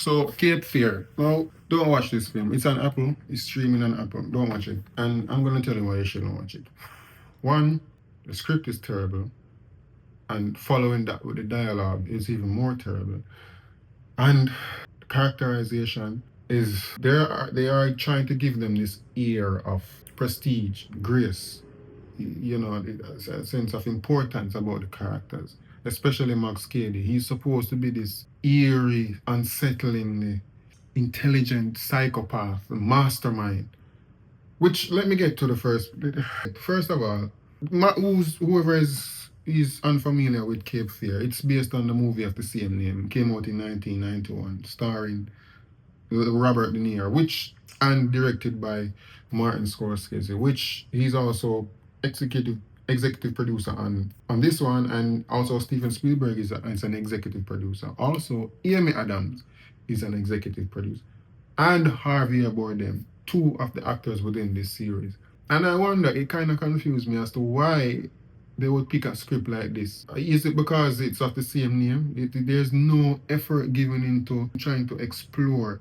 So, Cape Fear. Now, don't watch this film. It's on Apple. It's streaming on Apple. Don't watch it. And I'm going to tell you why you shouldn't watch it. One, the script is terrible. And following that with the dialogue is even more terrible. And the characterization is they are trying to give them this air of prestige, grace, you know, a sense of importance about the characters, especially Max Cady. He's supposed to be this eerie, unsettlingly intelligent psychopath, mastermind. Which, let me get to the first. First of all, whoever is unfamiliar with Cape Fear, it's based on the movie of the same name. It came out in 1991, starring Robert De Niro, and directed by Martin Scorsese, which he's also executive producer on this one, and also Steven Spielberg is an executive producer. Also, Amy Adams is an executive producer, and Harvey Bardem, two of the actors within this series. And I wonder, it kind of confused me as to why they would pick a script like this. Is it because it's of the same name? There's no effort given into trying to explore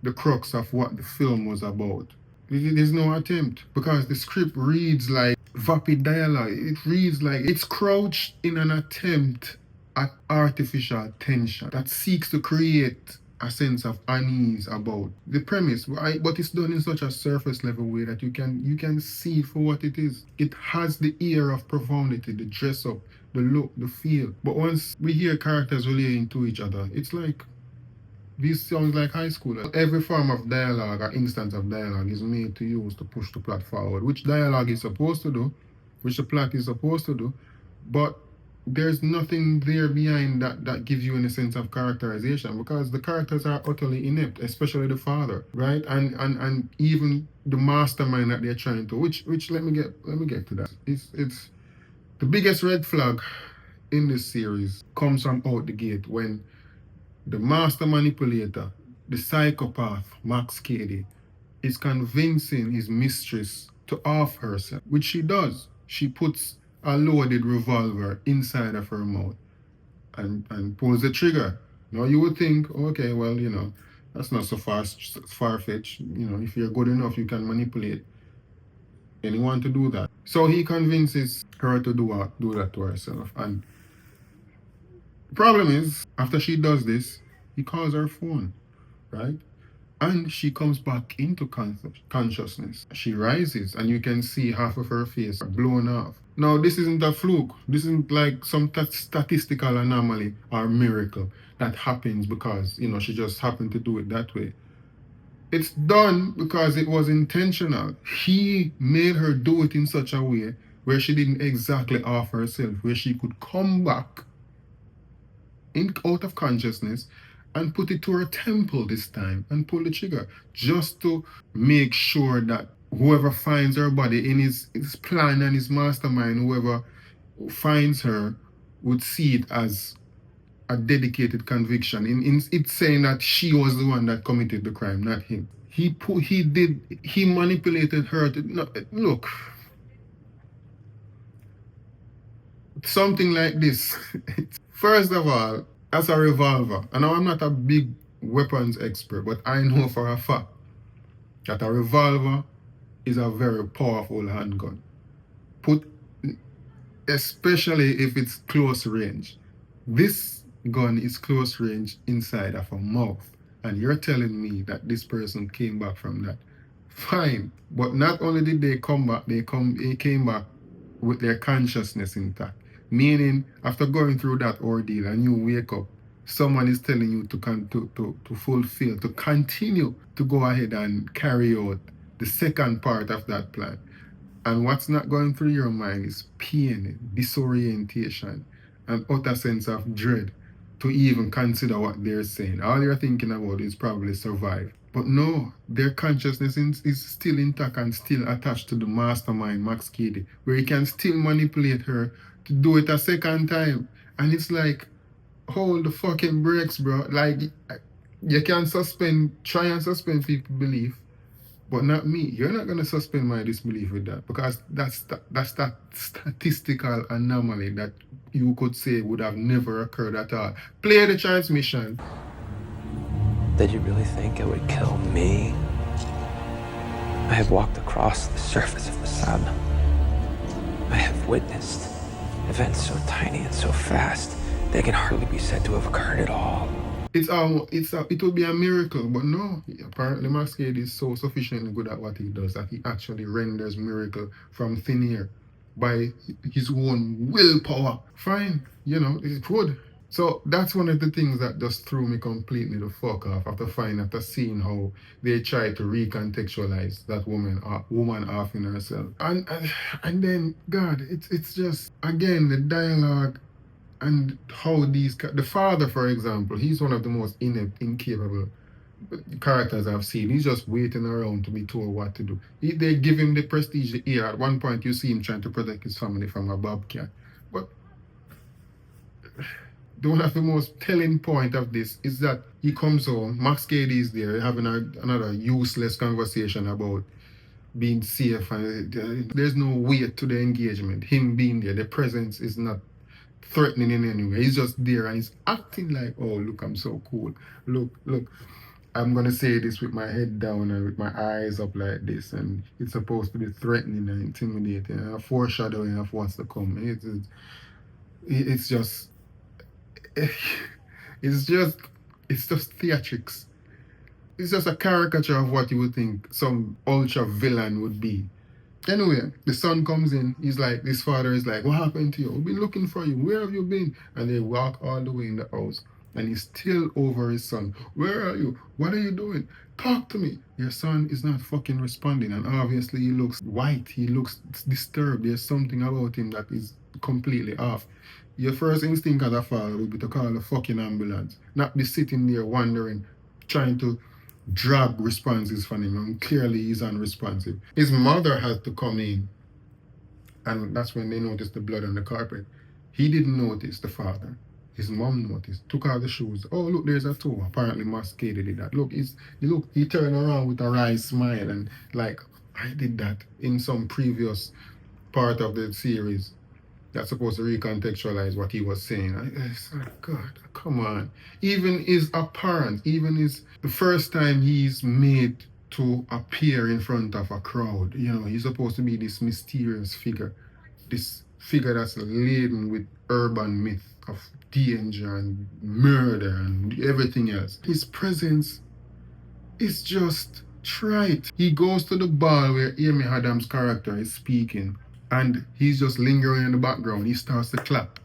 the crux of what the film was about. There's no attempt because the script reads like vapid dialogue. It reads like it's crouched in an attempt at artificial tension that seeks to create a sense of unease about the premise, but it's done in such a surface level way that you can see it for what it is. It has the air of profundity, the dress up, the look, the feel. But once we hear characters relating to each other, it's like this sounds like high school. Every form of dialogue or instance of dialogue is made to use to push the plot forward, which dialogue is supposed to do, which the plot is supposed to do, but there's nothing there behind that gives you any sense of characterization, because the characters are utterly inept, especially the father, right? And even the mastermind that they're trying to, which let me get to that. It's the biggest red flag in this series comes from out the gate when the master manipulator, the psychopath, Max Cady, is convincing his mistress to off herself, which she does. She puts a loaded revolver inside of her mouth and pulls the trigger. Now you would think, okay, well, that's not so far-fetched. If you're good enough, you can manipulate anyone to do that. So he convinces her to do that to herself. And the problem is, after she does this, he calls her phone, right? And she comes back into consciousness. She rises, and you can see half of her face blown off. Now, this isn't a fluke. This isn't like some statistical anomaly or miracle that happens because, she just happened to do it that way. It's done because it was intentional. He made her do it in such a way where she didn't exactly off herself, where she could come back out of consciousness and put it to her temple this time and pull the trigger, just to make sure that whoever finds her body in his plan and his mastermind, whoever finds her, would see it as a dedicated conviction. It's saying that she was the one that committed the crime, not him. He manipulated her to, no, look, something like this. First of all, as a revolver, and now I'm not a big weapons expert, but I know for a fact that a revolver is a very powerful handgun. Especially if it's close range. This gun is close range inside of a mouth, and you're telling me that this person came back from that. Fine, but not only did they come back, they came back with their consciousness intact. Meaning, after going through that ordeal and you wake up, someone is telling you to continue to go ahead and carry out the second part of that plan. And what's not going through your mind is pain, disorientation, and utter sense of dread to even consider what they're saying. All you're thinking about is probably survive. But no, their consciousness is still intact and still attached to the mastermind, Max Cady, where he can still manipulate her to do it a second time. And it's like, hold the fucking brakes, bro. Like, you can try and suspend people's belief, but not me. You're not going to suspend my disbelief with that, because that's that statistical anomaly that you could say would have never occurred at all. Play the transmission. Did you really think it would kill me? I have walked across the surface of the sun. I have witnessed events so tiny and so fast, they can hardly be said to have occurred at all. It would be a miracle, but no. Apparently, Masquerade is so sufficiently good at what he does that he actually renders miracle from thin air by his own willpower. Fine, it's good. So that's one of the things that just threw me completely the fuck off after seeing how they try to recontextualize that woman off in herself. And then God, it's just again the dialogue and how the father, for example, he's one of the most inept, incapable characters I've seen. He's just waiting around to be told what to do. They give him the prestige, the ear. At one point, you see him trying to protect his family from a bobcat. But the one of the most telling point of this is that he comes home, Masquerade is there, having another useless conversation about being safe, and there's no weight to the engagement. Him being there, the presence is not threatening in any way. He's just there and he's acting like, oh, look, I'm so cool. Look, I'm going to say this with my head down and with my eyes up like this. And it's supposed to be threatening and intimidating and a foreshadowing of what's to come. It's just, it's just theatrics. It's just a caricature of what you would think some ultra villain would be. Anyway, the son comes in. This father is like, what happened to you? We've been looking for you. Where have you been? And they walk all the way in the house. And he's still over his son. Where are you? What are you doing? Talk to me. Your son is not fucking responding. And obviously he looks white. He looks disturbed. There's something about him that is completely off. Your first instinct as a father would be to call a fucking ambulance. Not be sitting there wondering, trying to drag responses from him, and clearly he's unresponsive. His mother had to come in, and that's when they noticed the blood on the carpet. He didn't notice, the father. His mom noticed, took out the shoes. Oh, look, there's a toe. Apparently Masquerade did that. Look, he turned around with a wry smile and like, I did that in some previous part of the series. That's supposed to recontextualize what he was saying. It's like, God, come on. Even his appearance, the first time he's made to appear in front of a crowd, he's supposed to be this mysterious figure, this figure that's laden with urban myth of danger and murder and everything else. His presence is just trite. He goes to the ball where Amy Adams' character is speaking, and he's just lingering in the background. He starts to clap.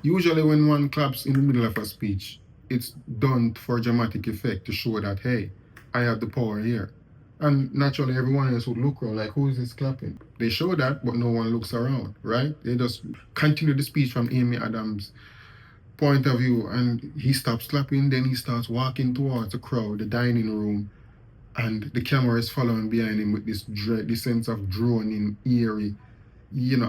Usually when one claps in the middle of a speech, it's done for dramatic effect to show that, hey, I have the power here. And naturally everyone else would look around like, who is this clapping? They show that, but no one looks around, right? They just continue the speech from Amy Adams' point of view, and he stops clapping, then he starts walking towards the crowd, the dining room, and the camera is following behind him with this sense of droning, eerie,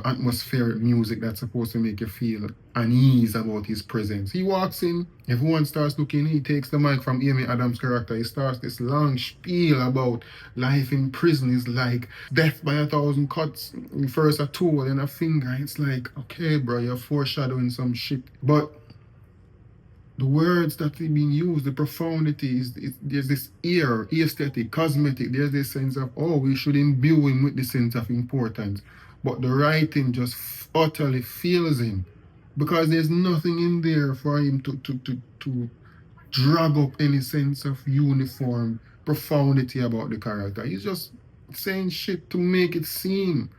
atmospheric music that's supposed to make you feel unease about his presence. He walks in, everyone starts looking, he takes the mic from Amy Adams' character, he starts this long spiel about life in prison is like death by 1,000 cuts. First a toe, then a finger. It's like, okay, bro, you're foreshadowing some shit. But the words that are being used, the profundity, there's this aesthetic, cosmetic, there's this sense of, oh, we should imbue him with the sense of importance. But the writing just utterly fails him because there's nothing in there for him to drag up any sense of uniform profundity about the character. He's just saying shit to make it seem.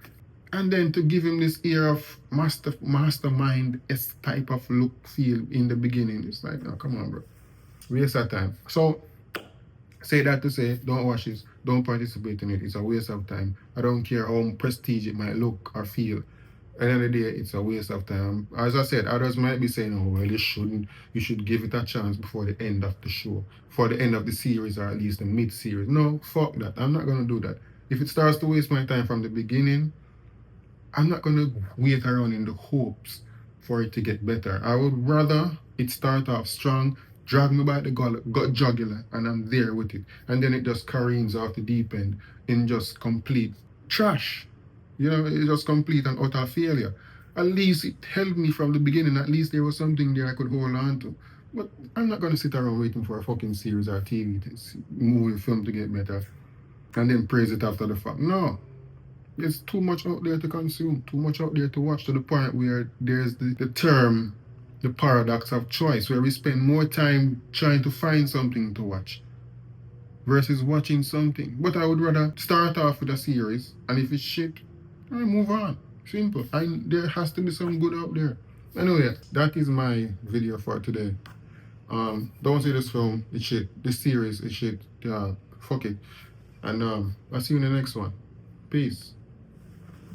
And then to give him this air of mastermind type of look, feel in the beginning. It's like, no, come on, bro. Waste of time. So, say that to say, don't watch this. Don't participate in it. It's a waste of time. I don't care how prestige it might look or feel. At the end of the day, it's a waste of time. As I said, others might be saying, oh, well, you shouldn't. You should give it a chance before the end of the show. For the end of the series, or at least the mid-series. No, fuck that. I'm not going to do that. If it starts to waste my time from the beginning, I'm not going to wait around in the hopes for it to get better. I would rather it start off strong, drag me by the gut jugular, and I'm there with it. And then it just careens off the deep end in just complete trash. It's just complete and utter failure. At least it held me from the beginning. At least there was something there I could hold on to. But I'm not gonna sit around waiting for a fucking series or TV, movie, film to get better, and then praise it after the fact. No. There's too much out there to consume, too much out there to watch, to the point where there's the term, the paradox of choice, where we spend more time trying to find something to watch versus watching something. But I would rather start off with a series, and if it's shit, I move on. Simple. There has to be some good out there. Anyway, that is my video for today. Don't see this film, it's shit. This series is shit. Yeah, fuck it. And I'll see you in the next one. Peace.